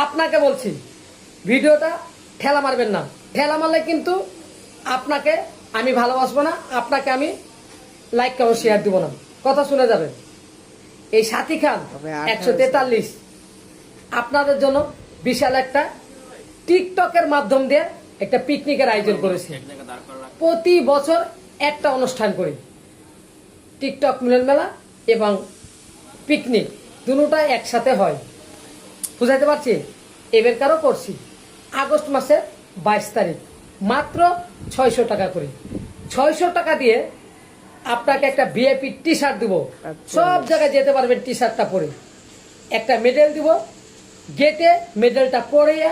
আপনাকে বলছি ভিডিওটা ঠেলা মারবেন না, ঠেলা মারলে কিন্তু আপনাকে আমি ভালোবাসবো না, আপনাকে আমি লাইক কমেন্ট শেয়ার দিব না, কথা শুনে যাবেন। এই সাথী খান 143 আপনাদের জন্য বিশাল একটা টিকটকের মাধ্যম দিয়ে একটা পিকনিকের আয়োজন করেছি। প্রতি বছর একটা অনুষ্ঠান করি, টিকটক মিলন মেলা এবং পিকনিক দুটোটা একসাথে হয়। বুঝাইতে পারছি? এবারকারও করছি আগস্ট মাসের 22 তারিখ, মাত্র 600 টাকা করে। 600 টাকা দিয়ে আপনাকে একটা ভিআইপি টি শার্ট দিব, সব জায়গায় যেতে পারবেন টি শার্টটা পরে। একটা মেডেল দিব, গেটে মেডেলটা পরিয়ে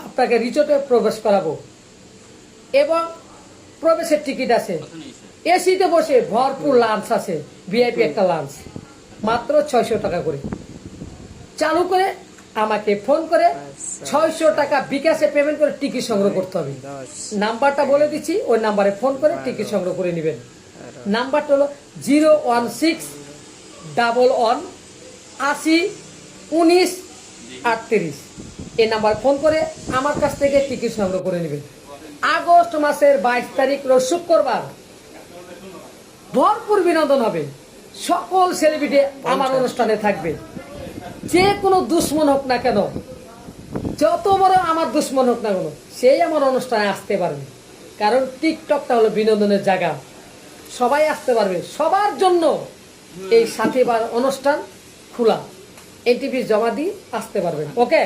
আপনাকে রিসোর্টে প্রবেশ করাবো এবং প্রবেশের টিকিট আছে, এসিতে বসে ভরপুর লাঞ্চ আছে, ভিআইপি একটা লাঞ্চ, মাত্র 600 টাকা করে। চালু করে আমাকে ফোন করে 600 টাকা বিকাশে পেমেন্ট করে টিকিট সংগ্রহ করতে হবে। নাম্বারটা বলে দিচ্ছি, ওই নাম্বারে ফোন করে টিকিট সংগ্রহ করে নেবেন। নাম্বারটা হলো 01611801938। এই নাম্বার ফোন করে আমার কাছ থেকে টিকিট সংগ্রহ করে নেবেন। আগস্ট মাসের 22 তারিখ শুক্রবার ভরপুর বিনোদন হবে, সকল সেলিব্রিটি আমার অনুষ্ঠানে থাকবে। যে কোনো দুশ্মন হোক না কেন, যত বড় আমার দুশ্মন হোক না কেন, সেই আমার অনুষ্ঠানে আসতে পারবে। কারণ টিকটকটা হলো বিনোদনের জায়গা, সবাই আসতে পারবে, সবার জন্য এই সাথীবার অনুষ্ঠান খোলা। এনটিভি জমা দিয়ে আসতে পারবেন। ওকে।